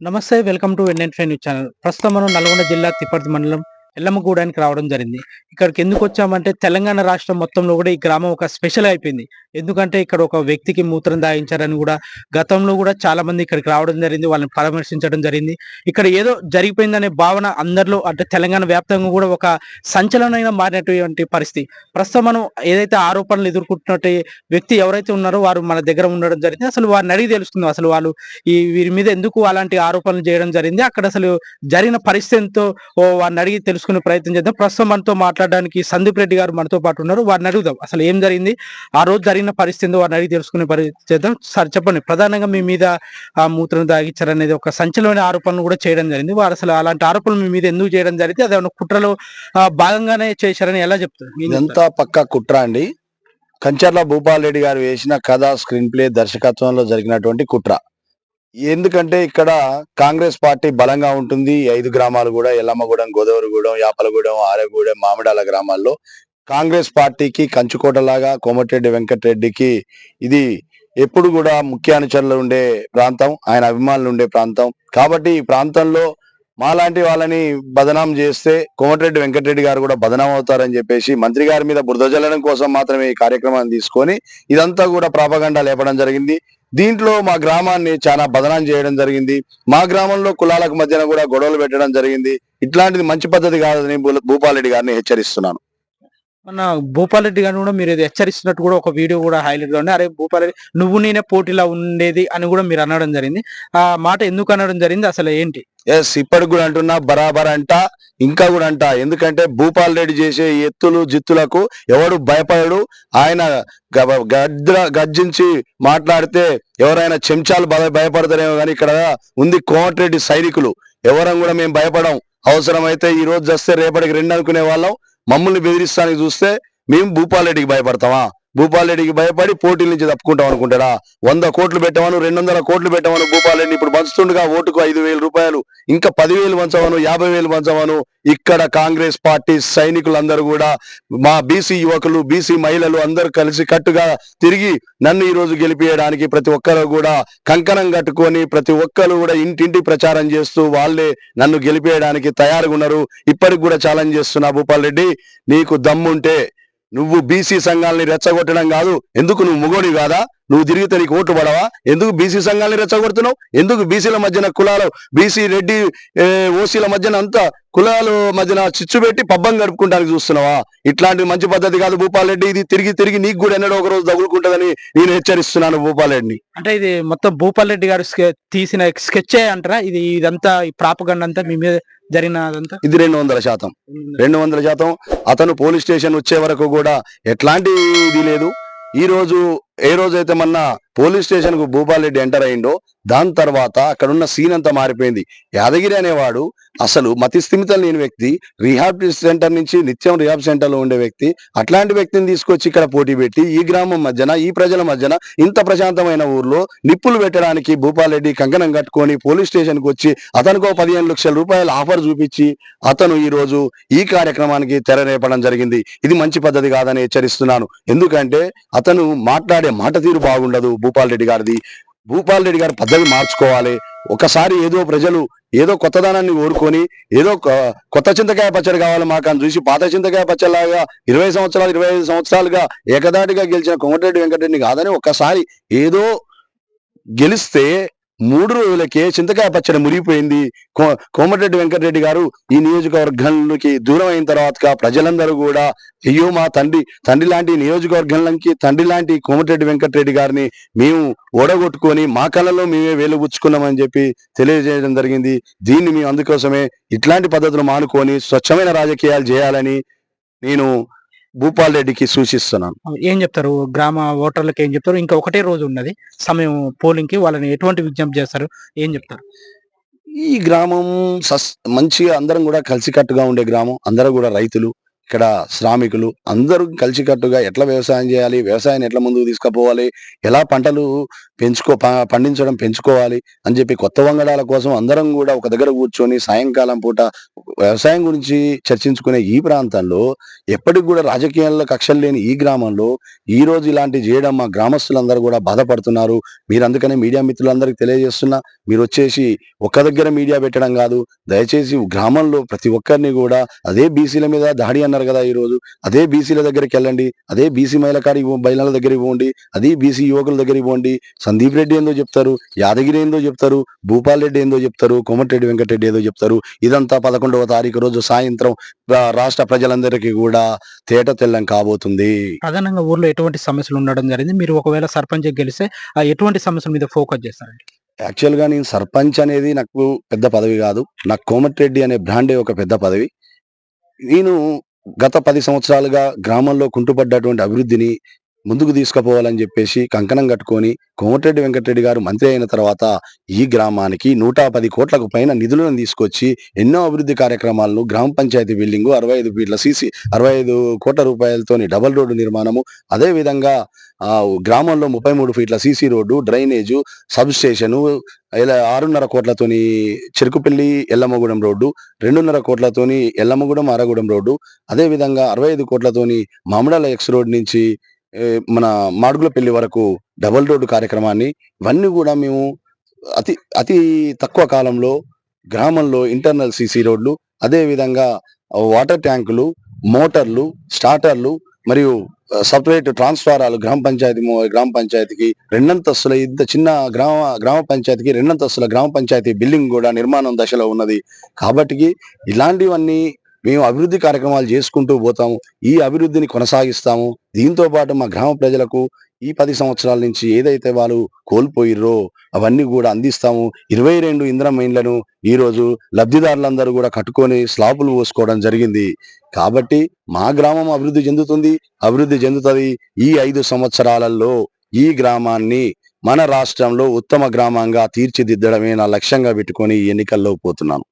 నమస్తే. Welcome to NN news channel. ప్రస్తుతం మనం నల్గొండ జిల్లా తిప్పర్తి మండలం ఎల్లమ్మగూడానికి రావడం జరిగింది. ఇక్కడికి ఎందుకొచ్చామంటే తెలంగాణ రాష్ట్రం మొత్తంలో కూడా ఈ గ్రామం ఒక స్పెషల్ అయిపోయింది. ఎందుకంటే ఇక్కడ ఒక వ్యక్తికి మూత్రం దాగించారని కూడా గతంలో కూడా చాలా మంది ఇక్కడికి రావడం జరిగింది. వాళ్ళని పరామర్శించడం జరిగింది. ఇక్కడ ఏదో జరిగిపోయిందనే భావన అందరిలో అంటే తెలంగాణ వ్యాప్తంగా కూడా ఒక సంచలనంగా మారినటువంటి పరిస్థితి. ప్రస్తుతం మనం ఏదైతే ఆరోపణలు ఎదుర్కొంటున్నట్టు వ్యక్తి ఎవరైతే ఉన్నారో వారు మన దగ్గర ఉండడం జరిగింది. అసలు వారిని అడిగి తెలుసుకుందాం. అసలు వాళ్ళు వీరి మీద ఎందుకు అలాంటి ఆరోపణలు చేయడం జరిగింది? అక్కడ అసలు జరిగిన పరిస్థితి ఎంతో వారిని అడిగి తెలుసుకునే ప్రయత్నం చేద్దాం. ప్రస్తుతం మనతో మాట్లాడడానికి సందీప్ రెడ్డి గారు మనతో పాటు ఉన్నారు. వారిని అడుగుదాం. అసలు ఏం జరిగింది? ఆ రోజు జరిగిన పరిస్థితి ఏందో వారిని అడిగి తెలుసుకునే చేద్దాం. సార్ చెప్పండి. ప్రధానంగా మీ మీద మూత్రం దాగిచ్చారనేది ఒక సంచలనమైన ఆరోపణలు కూడా చేయడం జరిగింది. వారు అసలు అలాంటి ఆరోపణలు మీ మీద ఎందుకు చేయడం జరిగింది? అదేమన్నా కుట్రలో భాగంగానే చేశారని ఎలా చెప్తారు? ఇదంతా పక్కా కుట్ర అండి. కంచర్ల భూపాల్ రెడ్డి గారు వేసిన కథ, స్క్రీన్ ప్లే దర్శకత్వంలో జరిగినటువంటి కుట్ర. ఎందుకంటే ఇక్కడ కాంగ్రెస్ పార్టీ బలంగా ఉంటుంది. 5 గ్రామాలు కూడా ఎల్లమ్మగూడెం, గోదావరిగూడెం, యాపలగూడెం, ఆరెగూడెం, మామిడాల గ్రామాల్లో కాంగ్రెస్ పార్టీకి కంచుకోటలాగా కోమటిరెడ్డి వెంకటరెడ్డికి ఇది ఎప్పుడు కూడా ముఖ్య అనుచరులు ఉండే ప్రాంతం, ఆయన అభిమానులు ఉండే ప్రాంతం. కాబట్టి ఈ ప్రాంతంలో మాలాంటి వాళ్ళని బదనాం చేస్తే కోమటిరెడ్డి వెంకటరెడ్డి గారు కూడా బదనాం అవుతారని చెప్పేసి మంత్రి గారి మీద బురద జల్లడం కోసం మాత్రమే ఈ కార్యక్రమాన్ని తీసుకొని ఇదంతా కూడా ప్రాపగండా లేపడం జరిగింది. దీంట్లో మా గ్రామాన్ని చాలా బదనాం చేయడం జరిగింది. మా గ్రామంలో కులాలకు మధ్యన కూడా గొడవలు పెట్టడం జరిగింది. ఇట్లాంటిది మంచి పద్ధతి కాదని భూపాల్ రెడ్డి గారిని హెచ్చరిస్తున్నాను. మన భూపాల్ రెడ్డి గారిని కూడా మీరు ఏదో హెచ్చరిస్తున్నట్టు కూడా ఒక వీడియో కూడా హైలైట్ గా ఉంది. అరే భూపాల్ రెడ్డి నువ్వు నేనే పోటీలా ఉండేది అని కూడా మీరు అనడం జరిగింది. ఆ మాట ఎందుకు అనడం జరిగింది? అసలు ఏంటి? ఎస్, ఇప్పటికి కూడా అంటున్నా, బరాబర్ అంట, ఇంకా కూడా అంట. ఎందుకంటే భూపాల్ రెడ్డి చేసే ఎత్తులు జిత్తులకు ఎవడు భయపడడు. ఆయన గర్జించి మాట్లాడితే ఎవరైనా చెంచాలు భయపడతారేమో, కానీ ఇక్కడ ఉంది కోమటిరెడ్డి సైనికులు. ఎవరం కూడా మేము భయపడం. అవసరమైతే ఈ రోజు వస్తే రేపటికి 2 అనుకునే వాళ్ళం. మమ్మల్ని బెదిరిస్తానికి చూస్తే మేము భూపాల్ రెడ్డికి భయపడతామా? భూపాల్ రెడ్డికి భయపడి పోటీల నుంచి తప్పుకుంటాం అనుకుంటాడా? 100 కోట్లు పెట్టమను, 200 కోట్లు పెట్టమను. భూపాల్ రెడ్డి ఇప్పుడు పంచుతుండగా ఓటుకు 5,000 రూపాయలు, ఇంకా 10,000 పంచవను, 50,000 పంచవను. ఇక్కడ కాంగ్రెస్ పార్టీ సైనికులందరూ కూడా, మా బీసీ యువకులు, బీసీ మహిళలు అందరూ కలిసి కట్టుగా తిరిగి నన్ను ఈ రోజు గెలిపియడానికి ప్రతి ఒక్కరు కూడా కంకణం కట్టుకొని ప్రతి ఒక్కరు కూడా ఇంటింటి ప్రచారం చేస్తూ వాళ్ళే నన్ను గెలిపియడానికి తయారుగా ఉన్నారు. ఇప్పటికి కూడా ఛాలెంజ్ చేస్తున్నా, భూపాల్ రెడ్డి నీకు దమ్ముంటే నువ్వు బీసీ సంఘాలని రెచ్చగొట్టడం కాదు. ఎందుకు నువ్వు మొగోడి కాదా? నువ్వు తిరిగితే నీకు ఓటు పడవా? ఎందుకు బీసీ సంఘాలని రెచ్చగొడుతున్నావు? ఎందుకు బీసీల మధ్యన కులాలు, బీసీ రెడ్డి ఓసీల మధ్యన అంతా కులాల మధ్యన చిచ్చు పెట్టి పబ్బం గడుపుకుంటానికి చూస్తున్నావా? ఇట్లాంటి మంచి పద్ధతి కాదు భూపాల్ రెడ్డి. ఇది తిరిగి తిరిగి నీకు కూడా ఎన్నడో ఒక రోజు తగులుకుంటుందని నేను హెచ్చరిస్తున్నాను భూపాల్ రెడ్డిని. అంటే ఇది మొత్తం భూపాల్ రెడ్డి గారు తీసిన స్కెచ్ అంటారా? ఇదంతా ఈ ప్రాపగండ అంతా మీ మీద జరిగినదంతా? ఇది 200%, 200%. అతను పోలీస్ స్టేషన్ వచ్చే వరకు కూడా ఎట్లాంటి ఇది లేదు. ఈ రోజు ఏ రోజైతే మొన్న పోలీస్ స్టేషన్ కు భూపాల్ రెడ్డి ఎంటర్ అయిండో దాని తర్వాత అక్కడున్న సీన్ అంతా మారిపోయింది. యాదగిరి అనేవాడు అసలు మతి స్థిమితం లేని వ్యక్తి, రిహాబ్ సెంటర్ నుంచి నిత్యం రిహాబ్ సెంటర్ లో ఉండే వ్యక్తి. అట్లాంటి వ్యక్తిని తీసుకొచ్చి ఇక్కడ పోటీ పెట్టి ఈ గ్రామం మధ్యన, ఈ ప్రజల మధ్యన, ఇంత ప్రశాంతమైన ఊర్లో నిప్పులు పెట్టడానికి భూపాల్ రెడ్డి కంకణం కట్టుకొని పోలీస్ స్టేషన్ కు వచ్చి అతనికో 15 లక్షల రూపాయల ఆఫర్ చూపించి అతను ఈ రోజు ఈ కార్యక్రమానికి తెరలేపడం జరిగింది. ఇది మంచి పద్ధతి కాదని హెచ్చరిస్తున్నాను. ఎందుకంటే అతను మాట్లాడే మాట తీరు బాగుండదు భూపాల్ రెడ్డి గారిది. భూపాల్ రెడ్డి గారు పద్ధతి మార్చుకోవాలి. ఒకసారి ఏదో ప్రజలు ఏదో కొత్తదనాన్ని కోరుకొని ఏదో కొత్త చింతకాయ పచ్చడి కావాలి మాకు అని చూసి పాత చింతకాయ పచ్చడిలాగా 20 సంవత్సరాలు 25 సంవత్సరాలుగా ఏకదాటిగా గెలిచిన కోమటిరెడ్డి వెంకటరెడ్డిని కాదని ఒక్కసారి ఏదో గెలిస్తే 3 రోజులకే చింతకాయ పచ్చడి మురిగిపోయింది. కోమటిరెడ్డి వెంకటరెడ్డి గారు ఈ నియోజకవర్గానికి దూరం అయిన తర్వాత ప్రజలందరూ కూడా అయ్యో మా తండ్రి లాంటి నియోజకవర్గాలకి తండ్రి లాంటి కోమటిరెడ్డి వెంకటరెడ్డి గారిని మేము ఓడగొట్టుకొని మా కళ్ళలో మేమే వేలుగుచ్చుకున్నామని చెప్పి తెలియజేయడం జరిగింది. దీన్ని మేము అందుకోసమే ఇట్లాంటి పద్ధతులు మానుకొని స్వచ్ఛమైన రాజకీయాలు చేయాలని నేను భూపాల్ రెడ్డికి సూచిస్తున్నాను. ఏం చెప్తారు గ్రామ ఓటర్లకు? ఏం చెప్తారు? ఇంకా ఒకటే రోజు ఉన్నది సమయం పోలింగ్ కి, వాళ్ళని ఎటువంటి విజ్ఞప్తి చేస్తారు? ఏం చెప్తారు? ఈ గ్రామం మంచిగా అందరం కూడా కలిసికట్టుగా ఉండే గ్రామం. అందరూ కూడా రైతులు. ఇక్కడ శ్రామికులు అందరూ కలిసికట్టుగా ఎట్లా వ్యవసాయం చేయాలి, వ్యవసాయాన్ని ఎట్లా ముందుకు తీసుకుపోవాలి, ఎలా పంటలు పండించడం పెంచుకోవాలి అని చెప్పి కొత్త వంగడాల కోసం అందరం కూడా ఒక దగ్గర కూర్చొని సాయంకాలం పూట వ్యవసాయం గురించి చర్చించుకునే ఈ ప్రాంతంలో ఎప్పటికి కూడా రాజకీయాల్లో కక్షలు లేని ఈ గ్రామంలో ఈ రోజు ఇలాంటివి చేయడం మా గ్రామస్తులందరూ కూడా బాధపడుతున్నారు. మీరు అందుకనే మీడియా మిత్రులందరికీ తెలియజేస్తున్నా, మీరు వచ్చేసి ఒక్క దగ్గర మీడియా పెట్టడం కాదు, దయచేసి గ్రామంలో ప్రతి ఒక్కరిని కూడా అదే బీసీల మీద దాడి అన్నారు కదా ఈరోజు, అదే బీసీల దగ్గరికి వెళ్ళండి, అదే బీసీ మహిళల దగ్గరికి పోండి, అదే బీసీ యువకుల దగ్గరికి పోండి. సందీప్ రెడ్డి ఏందో చెప్తారు, యాదగిరి ఏందో చెప్తారు, భూపాల్ రెడ్డి ఏందో చెప్తారు, కోమటిరెడ్డి వెంకటరెడ్డి ఏదో చెప్తారు. ఇదంతా 11వ తారీఖు రోజు సాయంత్రం రాష్ట్ర ప్రజలందరికీ కూడా తేట తెల్లం కాబోతుంది. ప్రధానంగా ఊర్లో ఎటువంటి సమస్యలు ఉండడం జరిగింది? మీరు ఒకవేళ సర్పంచ్ గెలిస్తే ఎటువంటి సమస్యల మీద ఫోకస్ చేస్తారండి? యాక్చువల్‌గా నేను సర్పంచ్ అనేది నాకు పెద్ద పదవి కాదు. నాకు కోమటిరెడ్డి అనే బ్రాండే ఒక పెద్ద పదవి. నేను గత 10 సంవత్సరాలుగా గ్రామంలో కుంటుపడ్డటువంటి అభివృద్ధిని ముందుకు తీసుకుపోవాలని చెప్పేసి కంకణం కట్టుకొని కోమటిరెడ్డి వెంకటరెడ్డి గారు మంత్రి అయిన తర్వాత ఈ గ్రామానికి 110 కోట్లకు పైన నిధులను తీసుకొచ్చి ఎన్నో అభివృద్ధి కార్యక్రమాలను గ్రామ పంచాయతీ బిల్డింగు 65 ఫీట్ల 65 కోట్ల రూపాయలతోని డబుల్ రోడ్డు నిర్మాణము, అదే విధంగా గ్రామంలో 33 ఫీట్ల CC road, drainage, sub station, ఇలా 6.5 కోట్లతోని చెరుకుపల్లి ఎల్లమ్మగూడెం రోడ్డు, 2.5 కోట్లతోని ఎల్లమ్మగూడెం ఆరగూడెం రోడ్డు, అదే విధంగా 65 కోట్లతోని మామిడాల ఎక్స్ రోడ్ నుంచి మన మాడుగులపల్లి వరకు డబుల్ రోడ్డు కార్యక్రమాన్ని, ఇవన్నీ కూడా మేము అతి అతి తక్కువ కాలంలో గ్రామంలో ఇంటర్నల్ సీసీ రోడ్లు, అదే విధంగా వాటర్ ట్యాంకులు, మోటార్లు, స్టార్టర్లు మరియు సెపరేట్ ట్రాన్స్ఫారాలు గ్రామ పంచాయతీకి రెండంతస్తుల ఇంత చిన్న గ్రామ పంచాయతీకి రెండంతస్తుల గ్రామ పంచాయతీ బిల్డింగ్ కూడా నిర్మాణం దశలో ఉన్నది. కాబట్టి ఇలాంటివన్నీ మేము అభివృద్ధి కార్యక్రమాలు చేసుకుంటూ పోతాము. ఈ అభివృద్ధిని కొనసాగిస్తాము. దీంతో పాటు మా గ్రామ ప్రజలకు ఈ 10 సంవత్సరాల నుంచి ఏదైతే వాళ్ళు కోల్పోయిర్రో అవన్నీ కూడా అందిస్తాము. 22 ఇందిరమ్మ ఇండ్లను ఈరోజు లబ్ధిదారులందరూ కూడా కట్టుకొని స్లాపులు పోసుకోవడం జరిగింది. కాబట్టి మా గ్రామం అభివృద్ధి చెందుతది. ఈ 5 సంవత్సరాలలో ఈ గ్రామాన్ని మన రాష్ట్రంలో ఉత్తమ గ్రామంగా తీర్చిదిద్దడమే నా లక్ష్యంగా పెట్టుకొని ఈ ఎన్నికల్లో పోతున్నాను.